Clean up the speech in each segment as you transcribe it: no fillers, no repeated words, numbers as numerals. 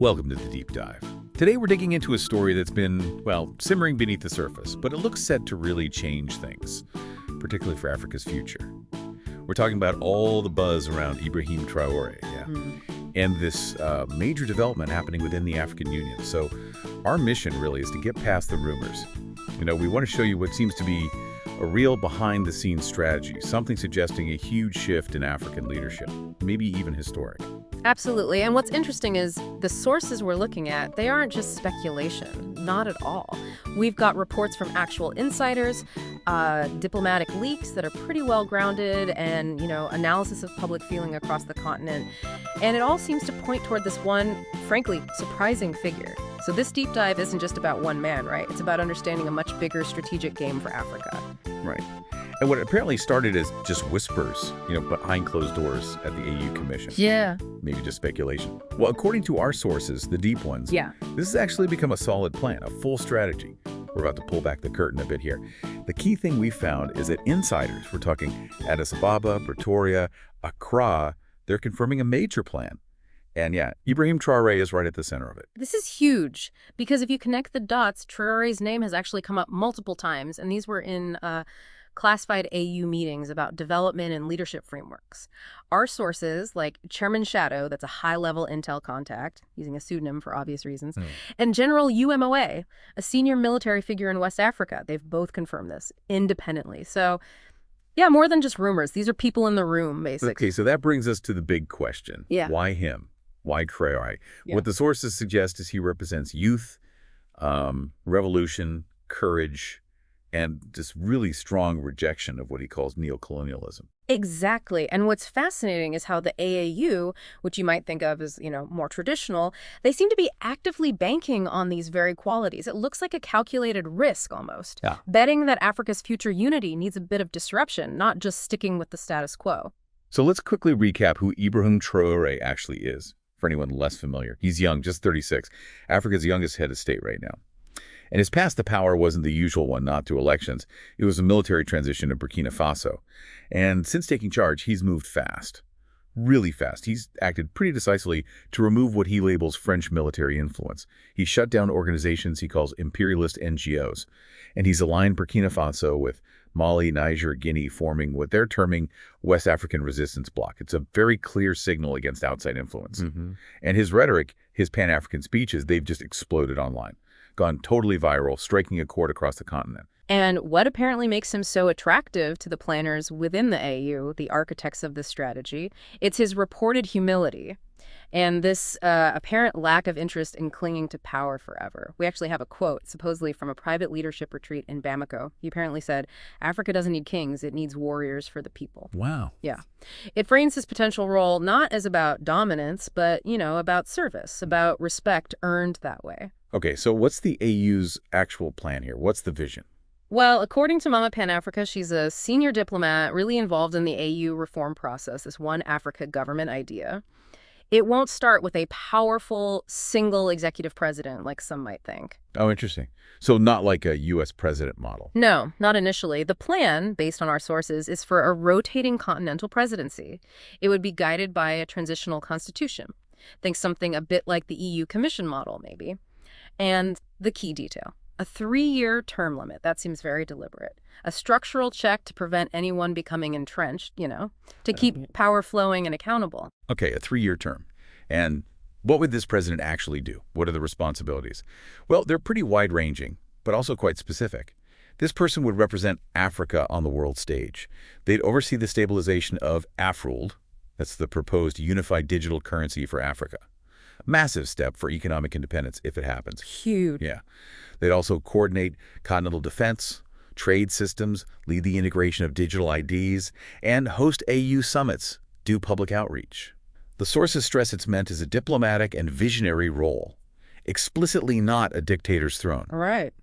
Welcome to the Deep Dive. Today we're digging into a story that's been, well, simmering beneath the surface, but it looks set to really change things, particularly for Africa's future. We're talking about all the buzz around Ibrahim Traoré, and this major development happening within the African Union. So our mission really is to get past the rumors. We want to show you what seems to be a real behind-the-scenes strategy, something suggesting a huge shift in African leadership, maybe even historic. Absolutely. And what's interesting is the sources we're looking at, they aren't just speculation. Not at all. We've got reports from actual insiders, diplomatic leaks that are pretty well grounded, and, analysis of public feeling across the continent. And it all seems to point toward this one, frankly, surprising figure. So this deep dive isn't just about one man, right? It's about understanding a much bigger strategic game for Africa. Right. And what apparently started as just whispers, behind closed doors at the AU Commission. Yeah. Maybe just speculation. Well, according to our sources, the deep ones, this has actually become a solid plan, a full strategy. We're about to pull back the curtain a bit here. The key thing we found is that insiders, we're talking Addis Ababa, Pretoria, Accra, they're confirming a major plan. And Ibrahim Traoré is right at the center of it. This is huge, because if you connect the dots, Traoré's name has actually come up multiple times, and these were in classified AU meetings about development and leadership frameworks. Our sources, like Chairman Shadow, that's a high-level intel contact, using a pseudonym for obvious reasons, and General UMOA, a senior military figure in West Africa, they've both confirmed this independently. So, more than just rumors. These are people in the room, basically. Okay, so that brings us to the big question. Why him? Why Traoré? What the sources suggest is he represents youth, revolution, courage, and this really strong rejection of what he calls neocolonialism. Exactly. And what's fascinating is how the AAU, which you might think of as, more traditional, they seem to be actively banking on these very qualities. It looks like a calculated risk almost, betting that Africa's future unity needs a bit of disruption, not just sticking with the status quo. So let's quickly recap who Ibrahim Traoré actually is, for anyone less familiar. He's young, just 36, Africa's youngest head of state right now. And his path to power wasn't the usual one, not through elections. It was a military transition to Burkina Faso. And since taking charge, he's moved fast, really fast. He's acted pretty decisively to remove what he labels French military influence. He shut down organizations he calls imperialist NGOs. And he's aligned Burkina Faso with Mali, Niger, Guinea, forming what they're terming West African Resistance Bloc. It's a very clear signal against outside influence. And his rhetoric, his Pan-African speeches, they've just exploded online. Gone totally viral, striking a chord across the continent. And what apparently makes him so attractive to the planners within the AU, the architects of this strategy, it's his reported humility and this apparent lack of interest in clinging to power forever. We actually have a quote, supposedly from a private leadership retreat in Bamako. He apparently said, "Africa doesn't need kings, it needs warriors for the people." Wow. Yeah. It frames his potential role not as about dominance, but, about service, about respect earned that way. Okay, so what's the AU's actual plan here? What's the vision? Well, according to Mama Pan Africa, she's a senior diplomat really involved in the AU reform process, this one Africa government idea. It won't start with a powerful single executive president like some might think. Oh, interesting. So not like a U.S. president model. No, not initially. The plan, based on our sources, is for a rotating continental presidency. It would be guided by a transitional constitution. Think something a bit like the EU Commission model, maybe. And the key detail, a 3-year term limit. That seems very deliberate. A structural check to prevent anyone becoming entrenched, to keep power flowing and accountable. Okay, a 3-year term. And what would this president actually do? What are the responsibilities? Well, they're pretty wide-ranging, but also quite specific. This person would represent Africa on the world stage. They'd oversee the stabilization of AFRULD. That's the proposed unified digital currency for Africa. Massive step for economic independence if it happens. Huge. Yeah. They'd also coordinate continental defense, trade systems, lead the integration of digital IDs, and host AU summits, do public outreach. The sources stress it's meant as a diplomatic and visionary role, explicitly not a dictator's throne. All right.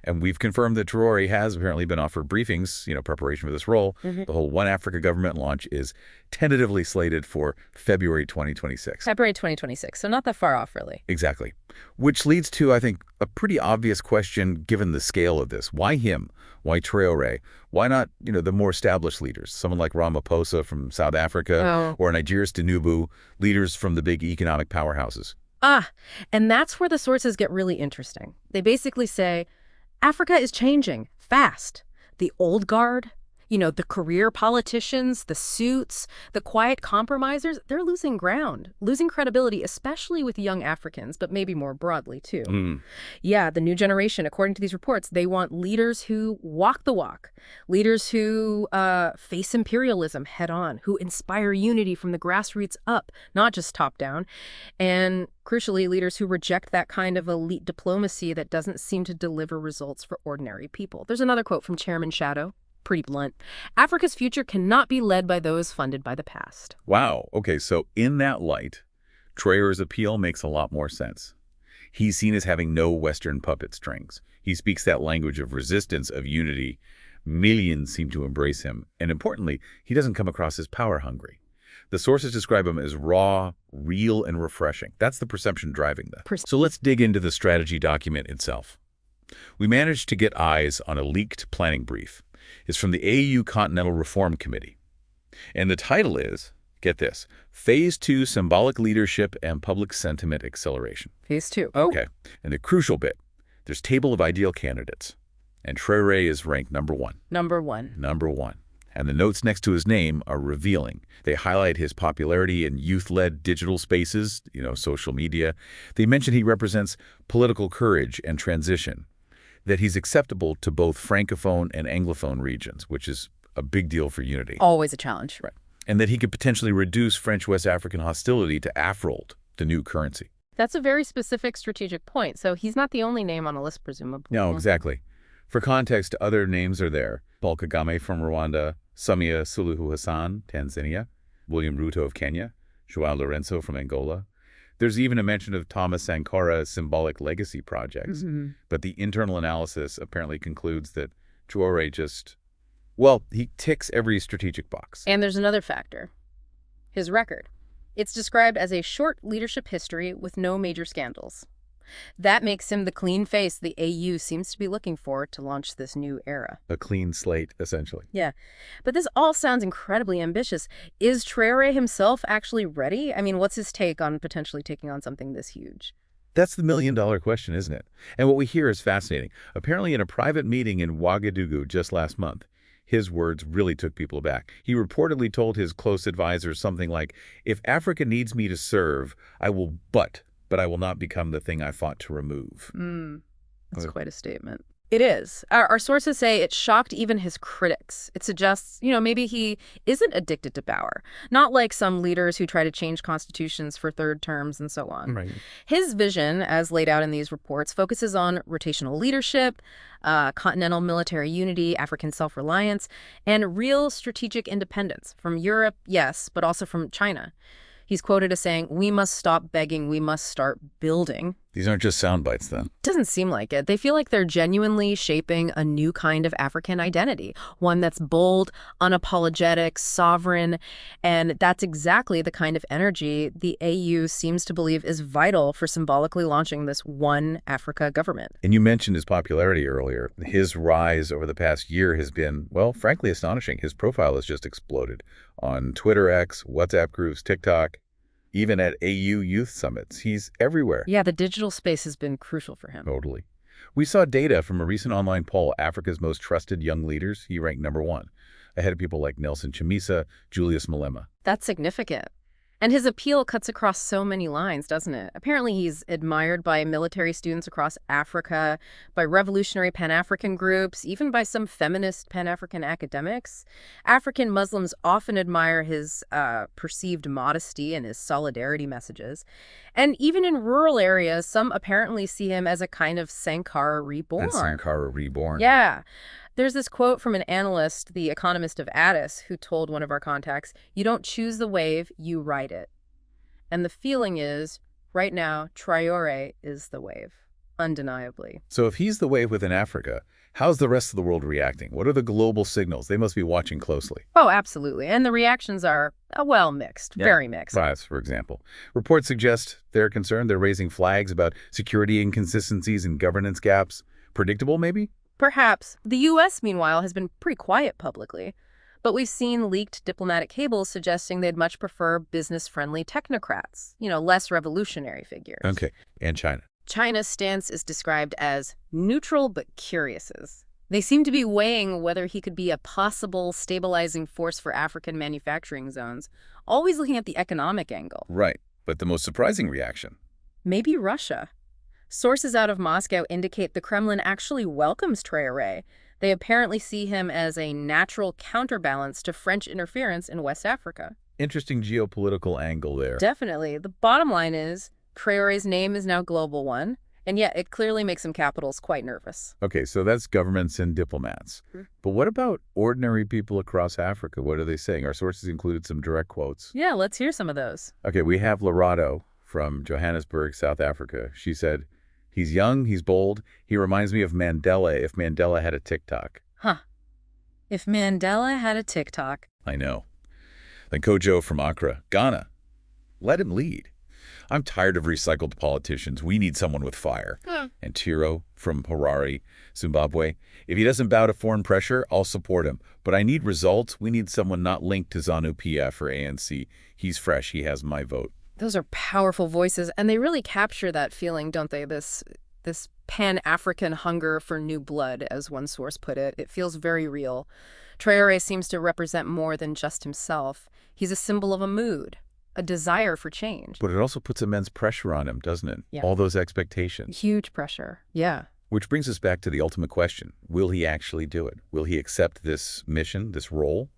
And we've confirmed that Traoré has apparently been offered briefings, preparation for this role. The whole One Africa government launch is tentatively slated for February 2026. February 2026, so not that far off, really. Exactly. Which leads to, I think, a pretty obvious question given the scale of this. Why him? Why Traoré? Why not, the more established leaders? Someone like Ramaphosa from South Africa or Nigeria's Tinubu, leaders from the big economic powerhouses. Ah, and that's where the sources get really interesting. They basically say, Africa is changing fast. The old guard, the career politicians, the suits, the quiet compromisers, they're losing ground, losing credibility, especially with young Africans, but maybe more broadly too. Mm. Yeah, the new generation, according to these reports, they want leaders who walk the walk, leaders who face imperialism head on, who inspire unity from the grassroots up, not just top down, and crucially, leaders who reject that kind of elite diplomacy that doesn't seem to deliver results for ordinary people. There's another quote from Chairman Shadow, pretty blunt. Africa's future cannot be led by those funded by the past. Wow. Okay, so in that light, Traoré's appeal makes a lot more sense. He's seen as having no Western puppet strings. He speaks that language of resistance, of unity. Millions seem to embrace him. And importantly, he doesn't come across as power-hungry. The sources describe him as raw, real, and refreshing. That's the perception driving that. So let's dig into the strategy document itself. We managed to get eyes on a leaked planning brief. It's from the AU Continental Reform Committee. And the title is, get this, Phase 2 Symbolic Leadership and Public Sentiment Acceleration. Phase 2. Okay. And the crucial bit, there's table of ideal candidates. And Traoré is ranked number 1. Number 1. Number 1. And the notes next to his name are revealing. They highlight his popularity in youth-led digital spaces, social media. They mention he represents political courage and transition, that he's acceptable to both Francophone and Anglophone regions, which is a big deal for unity. Always a challenge. Right. And that he could potentially reduce French-West African hostility to Afrold, the new currency. That's a very specific strategic point. So he's not the only name on the list, presumably. No, exactly. For context, other names are there. Paul Kagame from Rwanda, Samia Suluhu Hassan, Tanzania, William Ruto of Kenya, Joao Lorenzo from Angola. There's even a mention of Thomas Sankora's symbolic legacy projects. But the internal analysis apparently concludes that Traoré he ticks every strategic box. And there's another factor, his record. It's described as a short leadership history with no major scandals. That makes him the clean face the AU seems to be looking for to launch this new era. A clean slate, essentially. Yeah. But this all sounds incredibly ambitious. Is Traoré himself actually ready? I mean, what's his take on potentially taking on something this huge? That's the million-dollar question, isn't it? And what we hear is fascinating. Apparently, in a private meeting in Ouagadougou just last month, his words really took people aback. He reportedly told his close advisors something like, if Africa needs me to serve, I will but I will not become the thing I fought to remove. That's quite a statement. It is. Our sources say it shocked even his critics. It suggests, maybe he isn't addicted to power. Not like some leaders who try to change constitutions for third terms and so on. Right. His vision, as laid out in these reports, focuses on rotational leadership, continental military unity, African self-reliance, and real strategic independence from Europe, yes, but also from China. He's quoted as saying, we must stop begging, we must start building. These aren't just sound bites, then. Doesn't seem like it. They feel like they're genuinely shaping a new kind of African identity, one that's bold, unapologetic, sovereign, and that's exactly the kind of energy the AU seems to believe is vital for symbolically launching this one Africa government. And you mentioned his popularity earlier. His rise over the past year has been, frankly astonishing. His profile has just exploded on Twitter X, WhatsApp groups, TikTok. Even at AU youth summits, he's everywhere. Yeah, the digital space has been crucial for him. Totally. We saw data from a recent online poll, Africa's most trusted young leaders. He ranked number 1, ahead of people like Nelson Chamisa, Julius Malema. That's significant. And his appeal cuts across so many lines, doesn't it? Apparently he's admired by military students across Africa, by revolutionary Pan-African groups, even by some feminist Pan-African academics. African Muslims often admire his perceived modesty and his solidarity messages. And even in rural areas, some apparently see him as a kind of Sankara reborn. That's Sankara reborn. Yeah. There's this quote from an analyst, the economist of Addis, who told one of our contacts, you don't choose the wave, you ride it. And the feeling is, right now, Traoré is the wave, undeniably. So if he's the wave within Africa, how's the rest of the world reacting? What are the global signals? They must be watching closely. Oh, absolutely. And the reactions are, mixed, very mixed. Bias, for example. Reports suggest they're concerned. They're raising flags about security inconsistencies and governance gaps. Predictable, maybe? Perhaps. The U.S., meanwhile, has been pretty quiet publicly. But we've seen leaked diplomatic cables suggesting they'd much prefer business-friendly technocrats, less revolutionary figures. Okay. And China. China's stance is described as neutral but curiouses. They seem to be weighing whether he could be a possible stabilizing force for African manufacturing zones, always looking at the economic angle. Right. But the most surprising reaction? Maybe Russia. Sources out of Moscow indicate the Kremlin actually welcomes Traoré. They apparently see him as a natural counterbalance to French interference in West Africa. Interesting geopolitical angle there. Definitely. The bottom line is, Traoré's name is now a global one, and yet it clearly makes some capitals quite nervous. Okay, so that's governments and diplomats. But what about ordinary people across Africa? What are they saying? Our sources included some direct quotes. Yeah, let's hear some of those. Okay, we have Lorado from Johannesburg, South Africa. She said, "He's young, he's bold. He reminds me of Mandela if Mandela had a TikTok." Huh. If Mandela had a TikTok. I know. Then Kojo from Accra, Ghana. Let him lead. I'm tired of recycled politicians. We need someone with fire. And Tiro from Harare, Zimbabwe. If he doesn't bow to foreign pressure, I'll support him. But I need results. We need someone not linked to ZANU-PF or ANC. He's fresh. He has my vote. Those are powerful voices, and they really capture that feeling, don't they? This Pan-African hunger for new blood, as one source put it. It feels very real. Traoré seems to represent more than just himself. He's a symbol of a mood, a desire for change. But it also puts immense pressure on him, doesn't it? Yeah. All those expectations. Huge pressure. Yeah. Which brings us back to the ultimate question. Will he actually do it? Will he accept this mission, this role?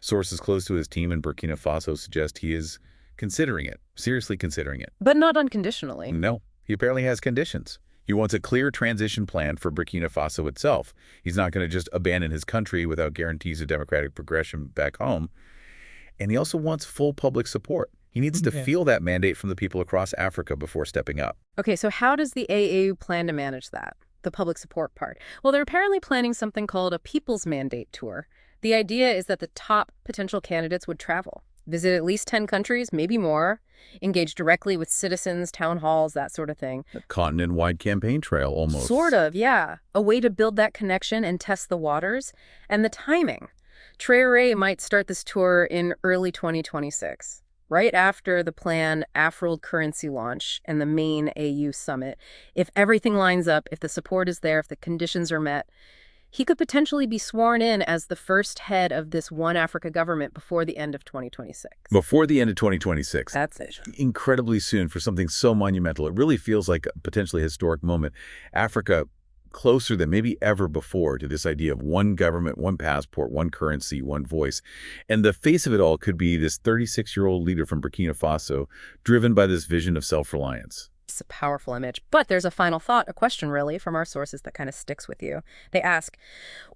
Sources close to his team in Burkina Faso suggest he is considering it, seriously considering it. But not unconditionally. No, he apparently has conditions. He wants a clear transition plan for Burkina Faso itself. He's not going to just abandon his country without guarantees of democratic progression back home. And he also wants full public support. He needs to feel that mandate from the people across Africa before stepping up. Okay, so how does the AAU plan to manage that, the public support part? Well, they're apparently planning something called a People's Mandate Tour. The idea is that the top potential candidates would travel, visit at least 10 countries, maybe more, engage directly with citizens, town halls, that sort of thing. A continent-wide campaign trail, almost. Sort of, yeah. A way to build that connection and test the waters. And the timing. Traoré might start this tour in early 2026, right after the planned AFRIL currency launch and the main AU summit. If everything lines up, if the support is there, if the conditions are met, he could potentially be sworn in as the first head of this One Africa government before the end of 2026. Before the end of 2026. That's it. Incredibly soon for something so monumental. It really feels like a potentially historic moment. Africa closer than maybe ever before to this idea of one government, one passport, one currency, one voice. And the face of it all could be this 36-year-old leader from Burkina Faso, driven by this vision of self-reliance. It's a powerful image. But there's a final thought, a question really, from our sources that kind of sticks with you. They ask,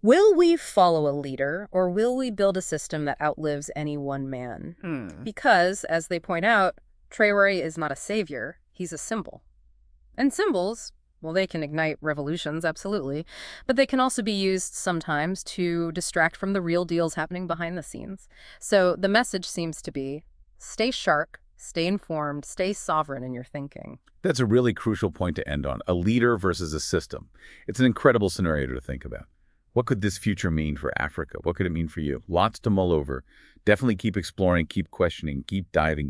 will we follow a leader or will we build a system that outlives any one man? Because, as they point out, Traoré is not a savior, he's a symbol. And symbols, well, they can ignite revolutions, absolutely, but they can also be used sometimes to distract from the real deals happening behind the scenes. So the message seems to be, stay sharp, stay informed, stay sovereign in your thinking. That's a really crucial point to end on, a leader versus a system. It's an incredible scenario to think about. What could this future mean for Africa? What could it mean for you? Lots to mull over. Definitely keep exploring, keep questioning, keep diving